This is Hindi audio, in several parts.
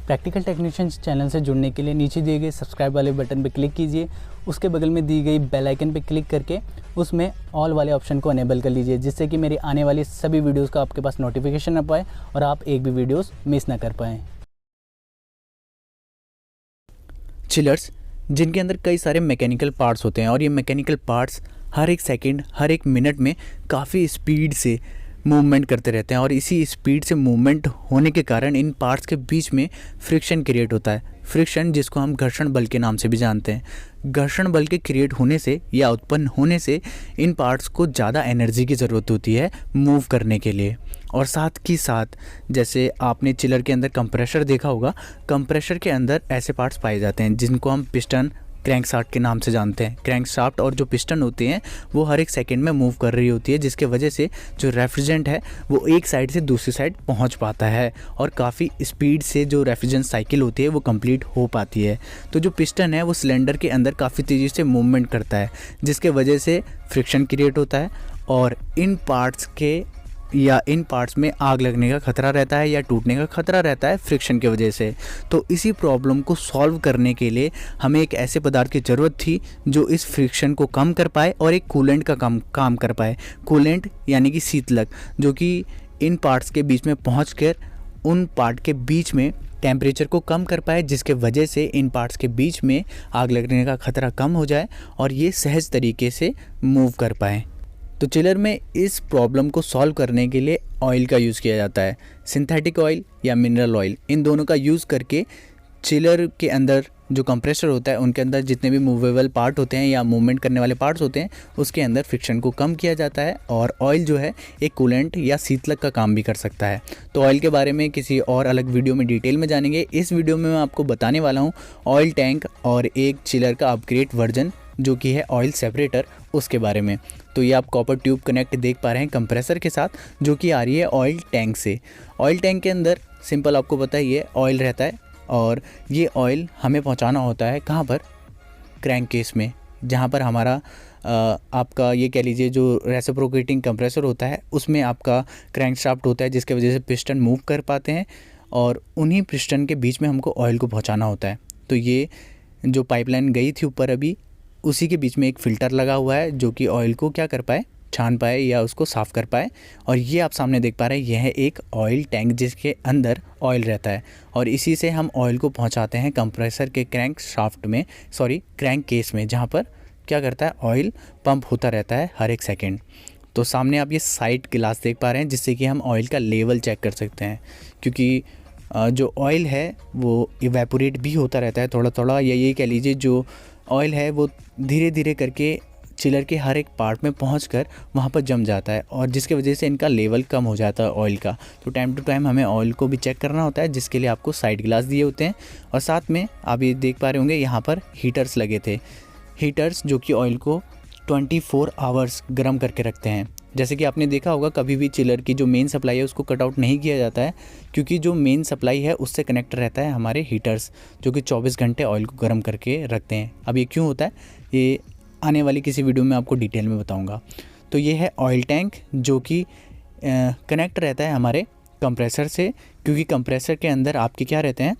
प्रैक्टिकल टेक्नीशियंस चैनल से जुड़ने के लिए नीचे दिए गए सब्सक्राइब वाले बटन पर क्लिक कीजिए। उसके बगल में दी गई बेल आइकन पर क्लिक करके उसमें ऑल वाले ऑप्शन को अनेबल कर लीजिए, जिससे कि मेरी आने वाली सभी वीडियोस का आपके पास नोटिफिकेशन आ पाए और आप एक भी वीडियोस मिस ना कर पाएँ। चिलर्स जिनके अंदर कई सारे मैकेनिकल पार्ट्स होते हैं और ये मैकेनिकल पार्ट्स हर एक सेकंड, हर एक मिनट में काफ़ी स्पीड से मूवमेंट करते रहते हैं और इसी स्पीड से मूवमेंट होने के कारण इन पार्ट्स के बीच में फ्रिक्शन क्रिएट होता है। फ्रिक्शन जिसको हम घर्षण बल के नाम से भी जानते हैं। घर्षण बल के क्रिएट होने से या उत्पन्न होने से इन पार्ट्स को ज़्यादा एनर्जी की ज़रूरत होती है मूव करने के लिए। और साथ ही साथ जैसे आपने चिलर के अंदर कंप्रेशर देखा होगा, कंप्रेशर के अंदर ऐसे पार्ट्स पाए जाते हैं जिनको हम पिस्टन, क्रैंकशाफ्ट के नाम से जानते हैं। क्रैंकशाफ्ट और जो पिस्टन होते हैं वो हर एक सेकंड में मूव कर रही होती है, जिसके वजह से जो रेफ्रिजरेंट है वो एक साइड से दूसरी साइड पहुंच पाता है और काफ़ी स्पीड से जो रेफ्रिजरेंट साइकिल होती है वो कंप्लीट हो पाती है। तो जो पिस्टन है वो सिलेंडर के अंदर काफ़ी तेज़ी से मूवमेंट करता है, जिसके वजह से फ्रिक्शन क्रिएट होता है और इन पार्ट्स में आग लगने का खतरा रहता है या टूटने का खतरा रहता है फ्रिक्शन की वजह से। तो इसी प्रॉब्लम को सॉल्व करने के लिए हमें एक ऐसे पदार्थ की ज़रूरत थी जो इस फ्रिक्शन को कम कर पाए और एक कूलेंट का काम कर पाए। कूलेंट यानी कि शीतलक, जो कि इन पार्ट्स के बीच में पहुंचकर उन पार्ट के बीच में टेम्परेचर को कम कर पाए, जिसके वजह से इन पार्ट्स के बीच में आग लगने का खतरा कम हो जाए और ये सहज तरीके से मूव कर पाए। तो चिलर में इस प्रॉब्लम को सॉल्व करने के लिए ऑयल का यूज़ किया जाता है। सिंथेटिक ऑयल या मिनरल ऑयल, इन दोनों का यूज़ करके चिलर के अंदर जो कंप्रेसर होता है उनके अंदर जितने भी मूवेबल पार्ट होते हैं या मूवमेंट करने वाले पार्ट्स होते हैं उसके अंदर फ्रिक्शन को कम किया जाता है और ऑयल जो है एक कूलेंट या शीतलक का काम भी कर सकता है। तो ऑयल के बारे में किसी और अलग वीडियो में डिटेल में जानेंगे। इस वीडियो में मैं आपको बताने वाला हूँ ऑयल टैंक और एक चिलर का अपग्रेड वर्जन जो कि है ऑयल सेपरेटर, उसके बारे में। तो ये आप कॉपर ट्यूब कनेक्ट देख पा रहे हैं कंप्रेसर के साथ, जो कि आ रही है ऑयल टैंक से। ऑयल टैंक के अंदर सिंपल आपको पता ही है ऑयल रहता है और ये ऑयल हमें पहुंचाना होता है कहाँ पर, क्रैंक केस में, जहाँ पर हमारा आपका ये कह लीजिए जो रेसिप्रोकेटिंग कंप्रेसर होता है उसमें आपका क्रैंकशाफ्ट होता है, जिसके वजह से पिस्टन मूव कर पाते हैं और उन्हीं पिस्टन के बीच में हमको ऑयल को पहुँचाना होता है। तो ये जो पाइपलाइन गई थी ऊपर अभी, उसी के बीच में एक फ़िल्टर लगा हुआ है जो कि ऑयल को क्या कर पाए, छान पाए या उसको साफ़ कर पाए। और ये आप सामने देख पा रहे हैं, यह है एक ऑयल टैंक जिसके अंदर ऑयल रहता है और इसी से हम ऑयल को पहुंचाते हैं कंप्रेसर के क्रैंक केस में, जहां पर क्या करता है ऑयल पंप होता रहता है हर एक सेकेंड। तो सामने आप ये साइड गिलास देख पा रहे हैं जिससे कि हम ऑयल का लेवल चेक कर सकते हैं, क्योंकि जो ऑयल है वो इवेपोरेट भी होता रहता है थोड़ा थोड़ा, या ये कह लीजिए जो ऑयल है वो धीरे धीरे करके चिलर के हर एक पार्ट में पहुंचकर वहां पर जम जाता है और जिसके वजह से इनका लेवल कम हो जाता है ऑयल का। तो टाइम टू टाइम हमें ऑयल को भी चेक करना होता है, जिसके लिए आपको साइड ग्लास दिए होते हैं। और साथ में आप ये देख पा रहे होंगे यहाँ पर हीटर्स लगे थे, हीटर्स जो कि ऑयल को 24 आवर्स गर्म करके रखते हैं। जैसे कि आपने देखा होगा कभी भी चिलर की जो मेन सप्लाई है उसको कट आउट नहीं किया जाता है, क्योंकि जो मेन सप्लाई है उससे कनेक्ट रहता है हमारे हीटर्स, जो कि 24 घंटे ऑयल को गर्म करके रखते हैं। अब ये क्यों होता है ये आने वाली किसी वीडियो में आपको डिटेल में बताऊंगा। तो ये है ऑयल टैंक जो कि कनेक्ट रहता है हमारे कंप्रेसर से, क्योंकि कंप्रेसर के अंदर आपके क्या रहते हैं,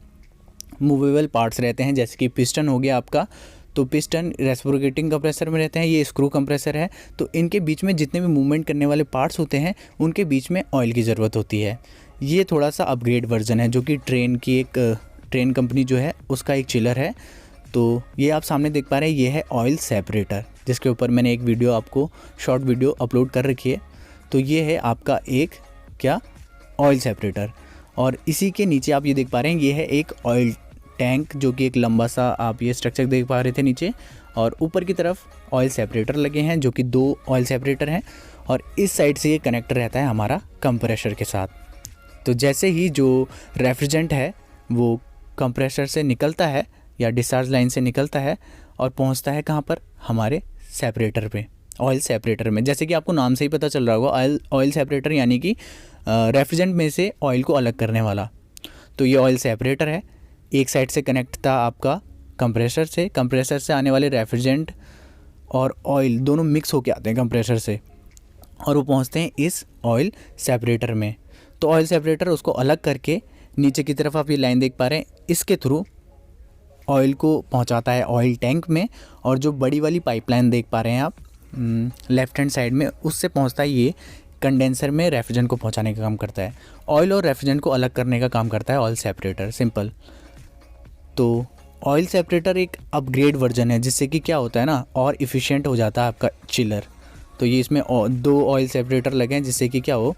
मूवेबल पार्ट्स रहते हैं। जैसे कि पिस्टन हो गया आपका, तो पिस्टन रेसिप्रोकेटिंग कंप्रेसर में रहते हैं, ये स्क्रू कंप्रेसर है। तो इनके बीच में जितने भी मूवमेंट करने वाले पार्ट्स होते हैं उनके बीच में ऑयल की ज़रूरत होती है। ये थोड़ा सा अपग्रेड वर्जन है जो कि ट्रेन कंपनी जो है उसका एक चिलर है। तो ये आप सामने देख पा रहे हैं, ये है ऑयल सेपरेटर, जिसके ऊपर मैंने एक वीडियो आपको शॉर्ट वीडियो अपलोड कर रखी है। तो ये है आपका एक क्या ऑयल सेपरेटर, और इसी के नीचे आप ये देख पा रहे हैं ये है एक ऑयल टैंक, जो कि एक लंबा सा आप ये स्ट्रक्चर देख पा रहे थे नीचे, और ऊपर की तरफ ऑयल सेपरेटर लगे हैं जो कि 2 ऑयल सेपरेटर हैं और इस साइड से ये कनेक्टर रहता है हमारा कंप्रेसर के साथ। तो जैसे ही जो रेफ्रिजरेंट है वो कंप्रेसर से निकलता है या डिस्चार्ज लाइन से निकलता है और पहुंचता है कहाँ पर, हमारे सेपरेटर पे, ऑयल सेपरेटर में। जैसे कि आपको नाम से ही पता चल रहा होगा ऑयल सेपरेटर यानी कि रेफ्रिजरेंट में से ऑयल को अलग करने वाला। तो ये ऑयल सेपरेटर है, एक साइड से कनेक्ट था आपका कंप्रेसर से आने वाले रेफ्रिजरेंट और ऑयल दोनों मिक्स होके आते हैं कंप्रेसर से और वो पहुंचते हैं इस ऑयल सेपरेटर में। तो ऑयल सेपरेटर उसको अलग करके नीचे की तरफ आप ये लाइन देख पा रहे हैं, इसके थ्रू ऑयल को पहुंचाता है ऑयल टैंक में, और जो बड़ी वाली पाइपलाइन देख पा रहे हैं आप लेफ्ट हैंड साइड में, उससे पहुंचता है ये कंडेंसर में, रेफ्रिजरेंट को पहुंचाने का काम करता है। ऑयल और रेफ्रिजरेंट को अलग करने का काम करता है ऑयल सेपरेटर, सिंपल। तो ऑयल सेपरेटर एक अपग्रेड वर्जन है, जिससे कि क्या होता है ना, और इफ़िशिएंट हो जाता है आपका चिलर। तो ये इसमें 2 ऑयल सेपरेटर लगे हैं, जिससे कि क्या हो,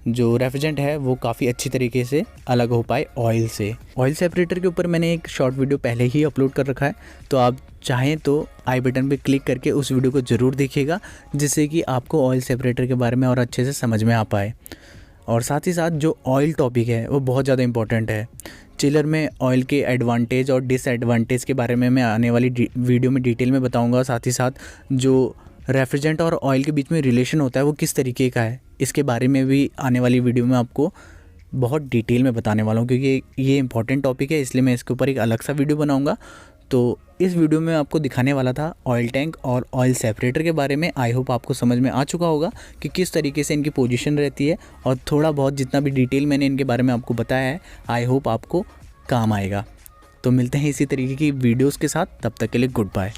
जो रेफ्रिजरेंट है वो काफ़ी अच्छी तरीके से अलग हो पाए ऑयल से। ऑयल सेपरेटर के ऊपर मैंने एक शॉर्ट वीडियो पहले ही अपलोड कर रखा है, तो आप चाहें तो आई बटन पे क्लिक करके उस वीडियो को ज़रूर देखिएगा, जिससे कि आपको ऑयल सेपरेटर के बारे में और अच्छे से समझ में आ पाए। और साथ ही साथ जो ऑयल टॉपिक है वो बहुत ज़्यादा इंपॉर्टेंट है। चिलर में ऑयल के एडवांटेज और डिसएडवांटेज के बारे में मैं आने वाली वीडियो में डिटेल में बताऊंगा। साथ ही साथ जो रेफ्रिजरेंट और ऑयल के बीच में रिलेशन होता है वो किस तरीके का है, इसके बारे में भी आने वाली वीडियो में आपको बहुत डिटेल में बताने वाला हूँ, क्योंकि ये इंपॉर्टेंट टॉपिक है, इसलिए मैं इसके ऊपर एक अलग सा वीडियो बनाऊँगा। तो इस वीडियो में आपको दिखाने वाला था ऑयल टैंक और ऑयल सेपरेटर के बारे में। आई होप आपको समझ में आ चुका होगा कि किस तरीके से इनकी पोजीशन रहती है, और थोड़ा बहुत जितना भी डिटेल मैंने इनके बारे में आपको बताया है, आई होप आपको काम आएगा। तो मिलते हैं इसी तरीके की वीडियोस के साथ, तब तक के लिए गुड बाय।